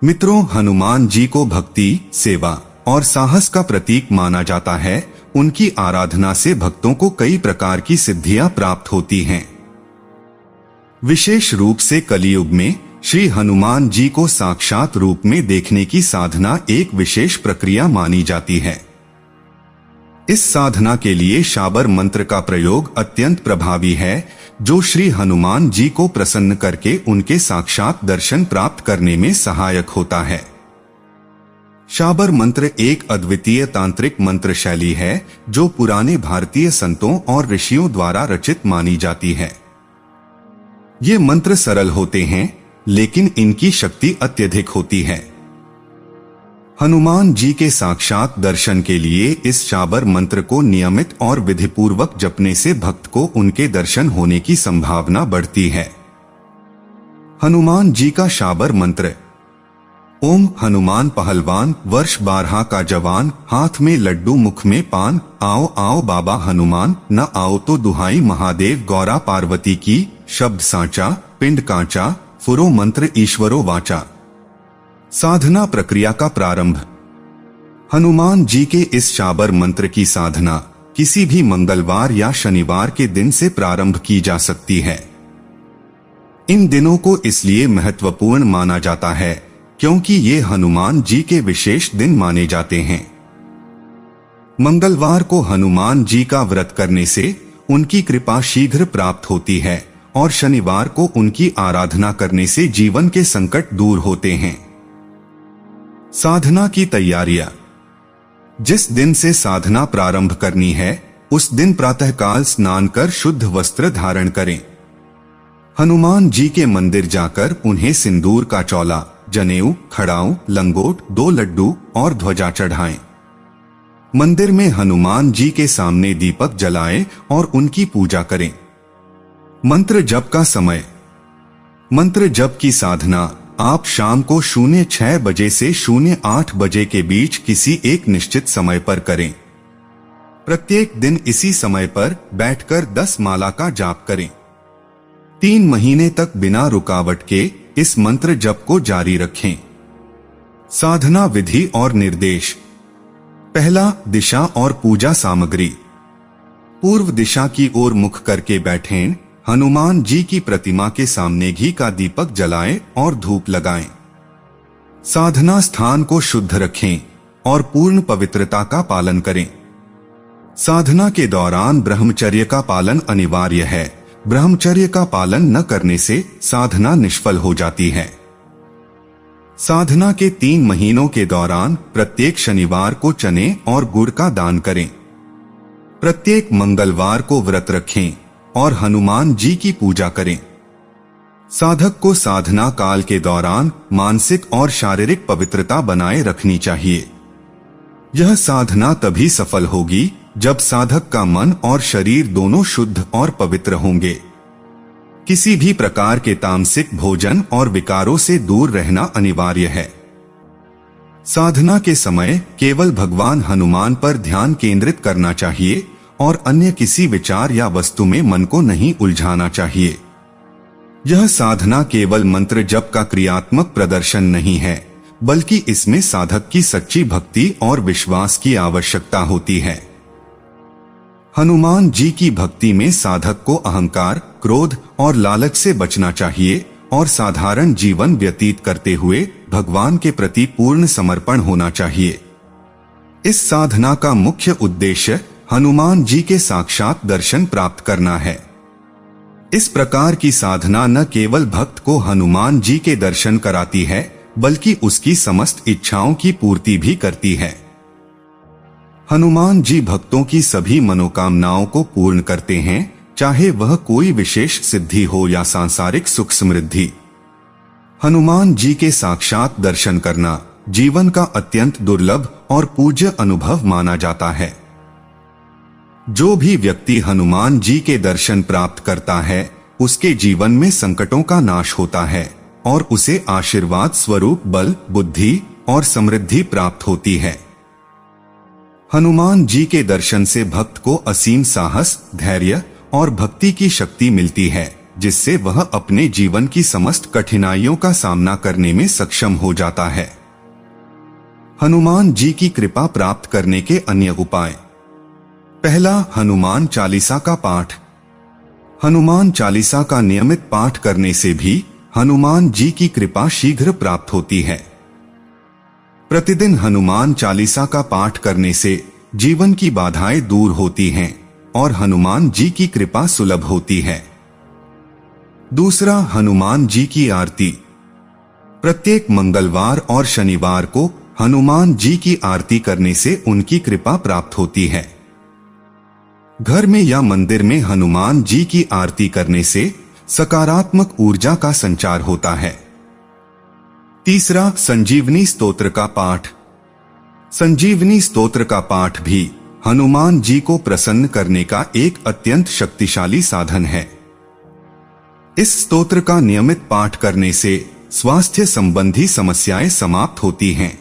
मित्रों, हनुमान जी को भक्ति, सेवा और साहस का प्रतीक माना जाता है। उनकी आराधना से भक्तों को कई प्रकार की सिद्धियां प्राप्त होती हैं। विशेष रूप से कलियुग में श्री हनुमान जी को साक्षात रूप में देखने की साधना एक विशेष प्रक्रिया मानी जाती है। इस साधना के लिए शाबर मंत्र का प्रयोग अत्यंत प्रभावी है, जो श्री हनुमान जी को प्रसन्न करके उनके साक्षात दर्शन प्राप्त करने में सहायक होता है। शाबर मंत्र एक अद्वितीय तांत्रिक मंत्र शैली है, जो पुराने भारतीय संतों और ऋषियों द्वारा रचित मानी जाती है। ये मंत्र सरल होते हैं, लेकिन इनकी शक्ति अत्यधिक होती है। हनुमान जी के साक्षात दर्शन के लिए इस शाबर मंत्र को नियमित और विधिपूर्वक जपने से भक्त को उनके दर्शन होने की संभावना बढ़ती है। हनुमान जी का शाबर मंत्र: ओम हनुमान पहलवान, वर्ष 12 का जवान, हाथ में लड्डू मुख में पान, आओ आओ बाबा हनुमान, न आओ तो दुहाई महादेव गौरा पार्वती की, शब्द सांचा, पिंड कांचा, फुरो मंत्र ईश्वरो वाचा। साधना प्रक्रिया का प्रारंभ। हनुमान जी के इस शाबर मंत्र की साधना किसी भी मंगलवार या शनिवार के दिन से प्रारंभ की जा सकती है। इन दिनों को इसलिए महत्वपूर्ण माना जाता है क्योंकि ये हनुमान जी के विशेष दिन माने जाते हैं। मंगलवार को हनुमान जी का व्रत करने से उनकी कृपा शीघ्र प्राप्त होती है और शनिवार को उनकी आराधना करने से जीवन के संकट दूर होते हैं। साधना की तैयारियां। जिस दिन से साधना प्रारंभ करनी है, उस दिन प्रातःकाल स्नान कर शुद्ध वस्त्र धारण करें। हनुमान जी के मंदिर जाकर उन्हें सिंदूर का चौला, जनेऊ, खड़ाऊ, लंगोट, 2 लड्डू और ध्वजा चढ़ाएं। मंदिर में हनुमान जी के सामने दीपक जलाएं और उनकी पूजा करें। मंत्र जप का समय। मंत्र जप की साधना आप शाम को 06 बजे से 08 बजे के बीच किसी एक निश्चित समय पर करें। प्रत्येक दिन इसी समय पर बैठकर 10 माला का जाप करें। 3 महीने तक बिना रुकावट के इस मंत्र जप को जारी रखें। साधना विधि और निर्देश। पहला, दिशा और पूजा सामग्री। पूर्व दिशा की ओर मुख करके बैठें। हनुमान जी की प्रतिमा के सामने घी का दीपक जलाएं और धूप लगाएं। साधना स्थान को शुद्ध रखें और पूर्ण पवित्रता का पालन करें। साधना के दौरान ब्रह्मचर्य का पालन अनिवार्य है। ब्रह्मचर्य का पालन न करने से साधना निष्फल हो जाती है। साधना के 3 महीनों के दौरान प्रत्येक शनिवार को चने और गुड़ का दान करें। प्रत्येक मंगलवार को व्रत रखें और हनुमान जी की पूजा करें। साधक को साधना काल के दौरान मानसिक और शारीरिक पवित्रता बनाए रखनी चाहिए। यह साधना तभी सफल होगी जब साधक का मन और शरीर दोनों शुद्ध और पवित्र होंगे। किसी भी प्रकार के तामसिक भोजन और विकारों से दूर रहना अनिवार्य है। साधना के समय केवल भगवान हनुमान पर ध्यान केंद्रित करना चाहिए और अन्य किसी विचार या वस्तु में मन को नहीं उलझाना चाहिए। यह साधना केवल मंत्र जप का क्रियात्मक प्रदर्शन नहीं है, बल्कि इसमें साधक की सच्ची भक्ति और विश्वास की आवश्यकता होती है। हनुमान जी की भक्ति में साधक को अहंकार, क्रोध और लालच से बचना चाहिए और साधारण जीवन व्यतीत करते हुए भगवान के प्रति पूर्ण समर्पण होना चाहिए। इस साधना का मुख्य उद्देश्य हनुमान जी के साक्षात दर्शन प्राप्त करना है। इस प्रकार की साधना न केवल भक्त को हनुमान जी के दर्शन कराती है, बल्कि उसकी समस्त इच्छाओं की पूर्ति भी करती है। हनुमान जी भक्तों की सभी मनोकामनाओं को पूर्ण करते हैं, चाहे वह कोई विशेष सिद्धि हो या सांसारिक सुख समृद्धि। हनुमान जी के साक्षात दर्शन करना जीवन का अत्यंत दुर्लभ और पूज्य अनुभव माना जाता है। जो भी व्यक्ति हनुमान जी के दर्शन प्राप्त करता है, उसके जीवन में संकटों का नाश होता है और उसे आशीर्वाद स्वरूप बल, बुद्धि और समृद्धि प्राप्त होती है। हनुमान जी के दर्शन से भक्त को असीम साहस, धैर्य और भक्ति की शक्ति मिलती है, जिससे वह अपने जीवन की समस्त कठिनाइयों का सामना करने में सक्षम हो जाता है। हनुमान जी की कृपा प्राप्त करने के अन्य उपाय। पहला, हनुमान चालीसा का पाठ। हनुमान चालीसा का नियमित पाठ करने से भी हनुमान जी की कृपा शीघ्र प्राप्त होती है। प्रतिदिन हनुमान चालीसा का पाठ करने से जीवन की बाधाएं दूर होती हैं और हनुमान जी की कृपा सुलभ होती है। दूसरा, हनुमान जी की आरती। प्रत्येक मंगलवार और शनिवार को हनुमान जी की आरती करने से उनकी कृपा प्राप्त होती है। घर में या मंदिर में हनुमान जी की आरती करने से सकारात्मक ऊर्जा का संचार होता है। तीसरा, संजीवनी स्तोत्र का पाठ। संजीवनी स्तोत्र का पाठ भी हनुमान जी को प्रसन्न करने का एक अत्यंत शक्तिशाली साधन है। इस स्तोत्र का नियमित पाठ करने से स्वास्थ्य संबंधी समस्याएं समाप्त होती हैं